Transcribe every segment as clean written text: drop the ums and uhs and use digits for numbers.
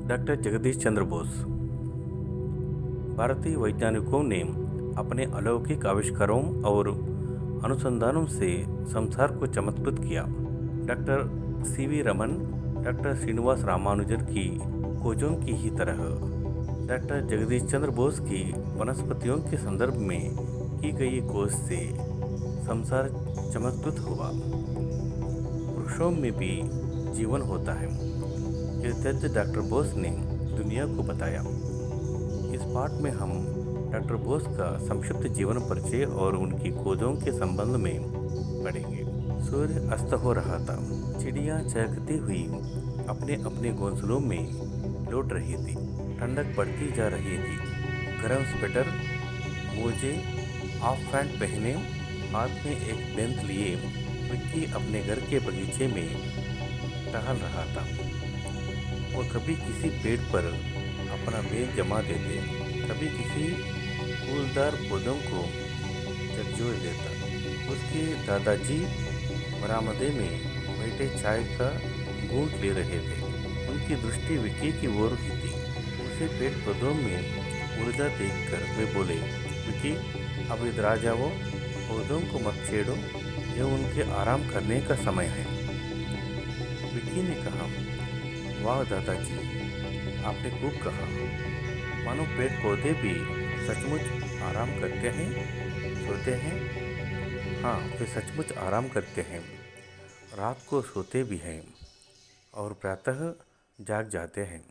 Doctor Jagdish Chandra Bose. भारतीय वैज्ञानिकों ने अपने अलौकिक आविष्कारों और अनुसंधानों से संसार को चमत्कृत किया। Doctor C V Raman, doctor Srinivasa Ramanujan की खोजों की ही तरह डॉक्टर जगदीश चंद्र बोस की वनस्पतियों के संदर्भ में की गई खोज से संसार चमत्कृत हुआ। वृक्षों में भी जीवन होता है, ये तथ्य डॉक्टर बोस ने दुनिया को बताया। इस पाठ में हम डॉक्टर बोस का संक्षिप्त जीवन परिचय और उनकी खोजों के संबंध में पढ़ेंगे। सूर्य अस्त हो रहा था, चिड़ियाँ चहकती हुई अपने अपने घोंसलों में लौट रही थी। ठंडक बढ़ती जा रही थी। गर्म स्वेटर, मोजे, हाफ पैंट पहने, हाथ में एक बेंत लिए विक्की अपने घर के बगीचे में टहल रहा था। वो कभी किसी पेड़ पर अपना बेंत जमा देते, कभी किसी फूलदार पौधों को झकझोर देता। उसके दादाजी बरामदे में बैठे चाय का घूंट ले रहे थे। उनकी दृष्टि विक्की की ओर ही थी। उसे पेड़ पौधों में ऊर्जा देखकर वे बोले, विक्की, अब इधर आ जाओ, पौधों को मत छेड़ो, यह उनके आराम करने का समय है। विक्की ने कहा, वाह दादाजी, आपने खूब कहा। मानो पेड़ पौधे भी सचमुच आराम करते हैं, सोते हैं। हाँ, वे सचमुच आराम करते हैं, रात को सोते भी हैं और प्रातः जाग जाते हैं।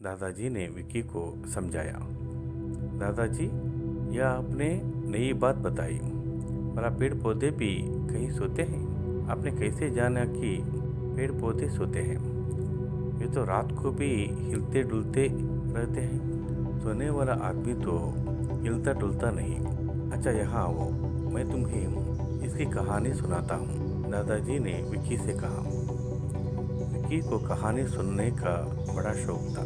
दादाजी ने विक्की को समझाया। दादाजी, यह आपने नई बात बताई। भला पेड़ पौधे भी कहीं सोते हैं? आपने कैसे जाना कि पेड़ पौधे सोते हैं? वे तो रात को भी हिलते डुलते रहते हैं। सोने वाला आदमी तो हिलता डुलता नहीं। अच्छा, यहाँ आओ, मैं तुम्हें इसकी कहानी सुनाता हूँ, दादाजी ने विक्की से कहा। विक्की को कहानी सुनने का बड़ा शौक था।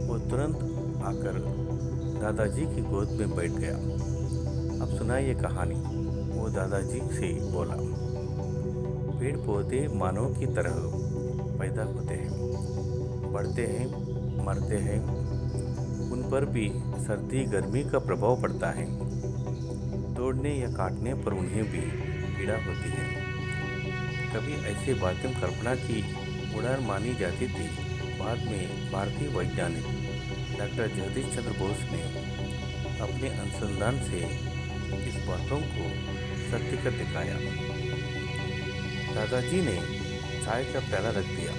वो तुरंत आकर दादाजी की गोद में बैठ गया। अब सुनाइए कहानी, वो दादाजी से बोला। पेड़ पौधे मानव की तरह पैदा होते हैं, बढ़ते हैं, मरते हैं। उन पर भी सर्दी गर्मी का प्रभाव पड़ता है। तोड़ने या काटने पर उन्हें भी पीड़ा होती है। कभी ऐसे बातें कल्पना की उड़ान मानी जाती थी। बाद में भारतीय वैज्ञानिक डॉक्टर जगदीश चंद्र बोस ने अपने अनुसंधान से इस बातों को सत्य कर दिखाया। दादाजी ने चाय का प्याला रख दिया।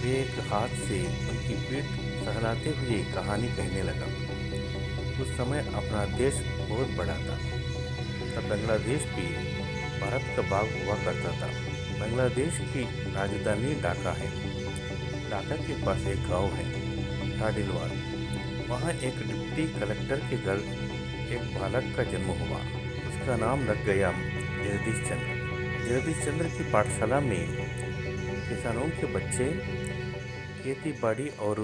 वे एक हाथ से उनकी पीठ सहलाते हुए कहानी कहने लगा। उस समय अपना देश बहुत बड़ा था। तब बांग्लादेश भी भारत का भाग हुआ करता था। बांग्लादेश की राजधानी ढाका है। ढाका के पास एक गांव है, ठाडिलवाल। वहाँ एक डिप्टी कलेक्टर के घर एक बालक का जन्म हुआ। उसका नाम रख गया जगदीश चंद्र। जगदीश चंद्र की पाठशाला में किसानों के बच्चे खेती बाड़ी और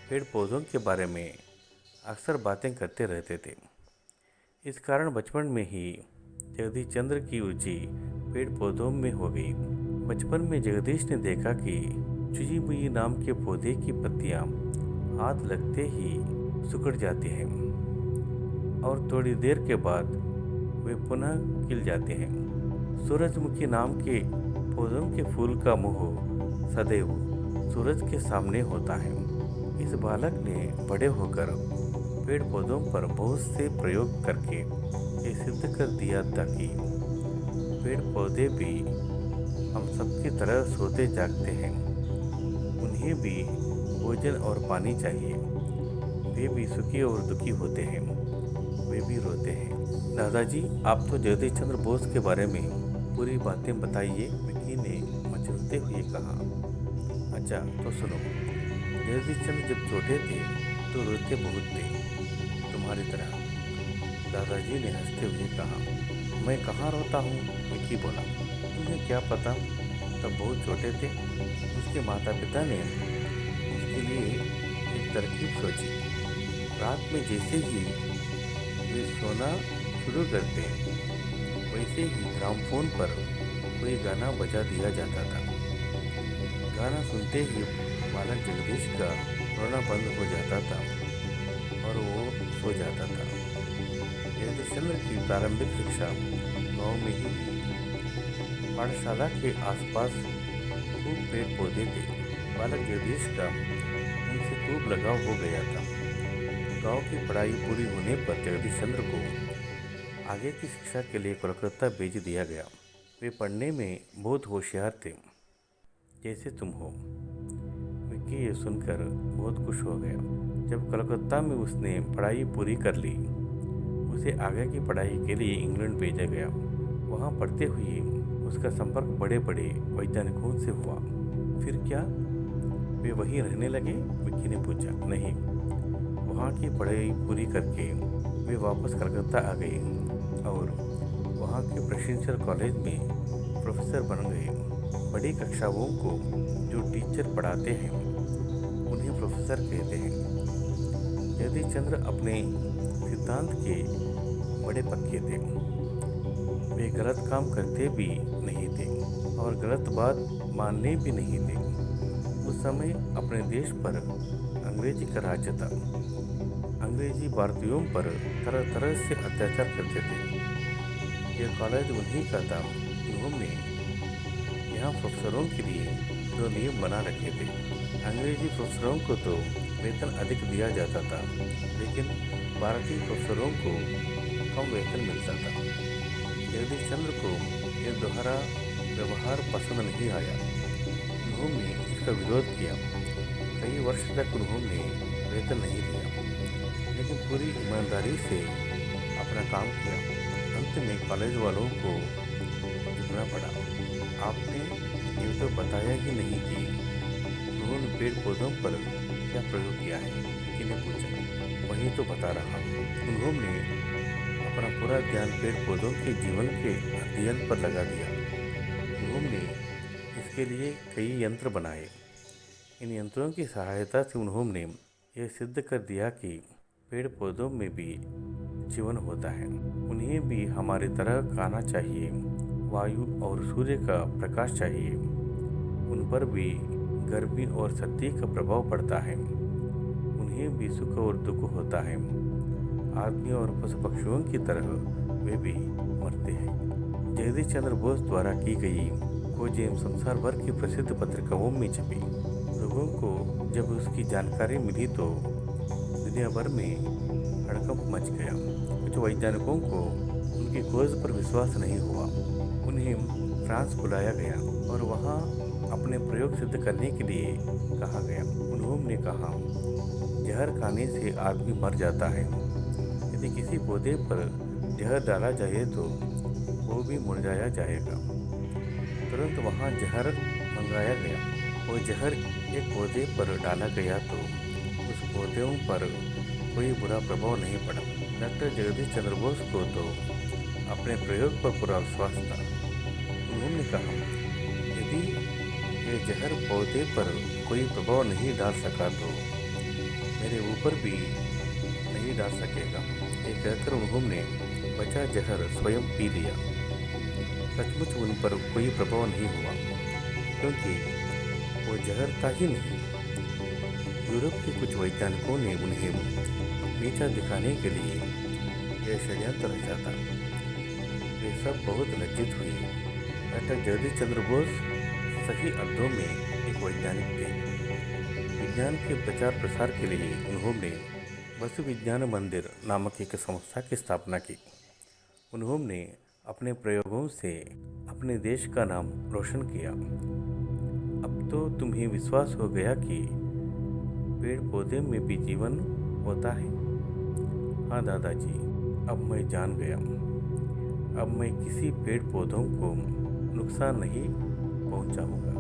पेड़ पौधों के बारे में अक्सर बातें करते रहते थे। इस कारण बचपन में ही जगदीश चंद्र की रुचि पेड़ पौधों में हो गई। बचपन में जगदीश ने देखा कि चुजीमुई नाम के पौधे की पत्तियां हाथ लगते ही सिकुड़ जाती हैं और थोड़ी देर के बाद वे पुनः खिल जाते हैं। सूरजमुखी नाम के पौधों के फूल का मुंह सदैव सूरज के सामने होता है। इस बालक ने बड़े होकर पेड़ पौधों पर बहुत से प्रयोग करके ये सिद्ध कर दिया था कि पेड़ पौधे भी हम सबकी तरह सोते जागते हैं। उन्हें भी भोजन और पानी चाहिए। वे भी सुखी और दुखी होते हैं, वे भी रोते हैं। दादाजी, आप तो जगदीश चंद्र बोस के बारे में पूरी बातें बताइए, विक्की ने मचलते हुए कहा। अच्छा, तो सुनो। जगदीश चंद्र जब छोटे थे तो रोते बहुत थे, तुम्हारी तरह। दादाजी ने हंसते हुए कहा। मैं कहाँ रोता हूँ, विक्की बोला। तुम्हें क्या पता, तब बहुत छोटे थे। उसके माता पिता ने उसके लिए एक तरकीब सोची। रात में जैसे ही वे सोना शुरू करते, वैसे ही ग्रामफोन पर कोई गाना बजा दिया जाता था। गाना सुनते ही बालक जगदीश का रोना बंद हो जाता था और वो सो जाता था। जगदीश चंद्र की प्रारंभिक शिक्षा गांव में ही हुई। पाठशाला के आसपास खूब पेड़ पौधे थे। बालक जगदीश का उनसे खूब लगाव हो गया था। गांव की पढ़ाई पूरी होने पर जगदीश चंद्र को आगे की शिक्षा के लिए कोलकाता भेज दिया गया। वे पढ़ने में बहुत होशियार थे, जैसे तुम हो। विक्की ये सुनकर बहुत खुश हो गया। जब कलकत्ता में उसने पढ़ाई पूरी कर ली, उसे आगे की पढ़ाई के लिए इंग्लैंड भेजा गया। वहाँ पढ़ते हुए उसका संपर्क बड़े बड़े वैज्ञानिकों से हुआ। फिर क्या वे वहीं रहने लगे? विक्की ने पूछा। नहीं, वहाँ की पढ़ाई पूरी करके वे वापस कलकत्ता आ गए और वहाँ के प्रेसिडेंशियल कॉलेज में प्रोफेसर बन गए। बड़ी कक्षाओं को जो टीचर पढ़ाते हैं उन्हें प्रोफेसर कहते हैं। जगदीश चंद्र अपने सिद्धांत के बड़े पक्के थे। वे गलत काम करते भी नहीं थे और गलत बात मानने भी नहीं थे। उस समय अपने देश पर अंग्रेजी का राज्य था। अंग्रेजी भारतीयों पर तरह तरह से अत्याचार करते थे। यह कॉलेज उन्हीं का था। उन्होंने यहाँ प्रोफेसरों के लिए जो नियम बना रखे थे। अंग्रेजी प्रोफेसरों को तो वेतन अधिक दिया जाता था, लेकिन भारतीय प्रोफेसरों को कम वेतन मिलता था। जगदीश चंद्र को यह दोहरा व्यवहार पसंद नहीं आया। उन्होंने इसका विरोध किया। कई वर्ष तक उन्होंने वेतन नहीं लिया, लेकिन पूरी ईमानदारी से अपना काम किया। अंत में कॉलेज वालों को झुकना पड़ा। आपने ये तो बताया ही नहीं कि उन्होंने पेड़ पौधों पर क्या प्रयोग किया है, किसी ने पूछा। वही तो बता रहा हूँ। उन्होंने अपना पूरा ध्यान पेड़ पौधों के जीवन के अध्ययन पर लगा दिया। उन्होंने इसके लिए कई यंत्र बनाए। इन यंत्रों की सहायता से उन्होंने यह सिद्ध कर दिया कि पेड़ पौधों में भी जीवन होता है। उन्हें भी हमारी तरह खाना चाहिए, वायु और सूर्य का प्रकाश चाहिए। उन पर भी गर्मी और सर्दी का प्रभाव पड़ता है। उन्हें भी सुख और दुख होता है। आदमी और पशु पक्षियों की तरह वे भी मरते हैं। जगदीश चंद्र बोस द्वारा की गई खोजें संसार भर की प्रसिद्ध पत्रिकाओं में छपी। लोगों को जब उसकी जानकारी मिली तो दुनिया भर में हड़कंप मच गया। कुछ वैज्ञानिकों को उनकी खोज पर विश्वास नहीं हुआ। उन्हें फ्रांस बुलाया गया और वहाँ अपने प्रयोग सिद्ध करने के लिए कहा गया। उन्होंने कहा, जहर खाने से आदमी मर जाता है। यदि किसी पौधे पर जहर डाला जाए तो वो भी मुरझाया जाएगा। तुरंत वहाँ जहर मंगाया गया और जहर एक पौधे पर डाला गया तो उस पौधों पर कोई बुरा प्रभाव नहीं पड़ा। डॉक्टर जगदीश चंद्र बोस को तो अपने प्रयोग पर पूरा विश्वास था। उन्होंने कहा, यदि ये जहर पौधे पर कोई प्रभाव नहीं डाल सका तो मेरे ऊपर भी नहीं डाल सकेगा। ये कहकर उन्होंने बचा जहर स्वयं पी लिया। सचमुच उन पर कोई प्रभाव नहीं हुआ, क्योंकि वो जहर था ही नहीं। यूरोप के कुछ वैज्ञानिकों ने उन्हें नीचा दिखाने के लिए यह षड्यंत्र रचा था। वे सब बहुत लज्जित हुए। डॉक्टर जगदीश चंद्र बोस सही अर्थों में एक वैज्ञानिक थे। विज्ञान के प्रचार प्रसार के लिए उन्होंने वसु विज्ञान मंदिर नामक एक संस्था की स्थापना की। उन्होंने अपने प्रयोगों से अपने देश का नाम रोशन किया। अब तो तुम्हें विश्वास हो गया कि पेड़ पौधे में भी जीवन होता है। हाँ दादाजी, अब मैं जान गया। अब मैं किसी पेड़ पौधों को नुकसान नहीं पहुंचाऊंगा।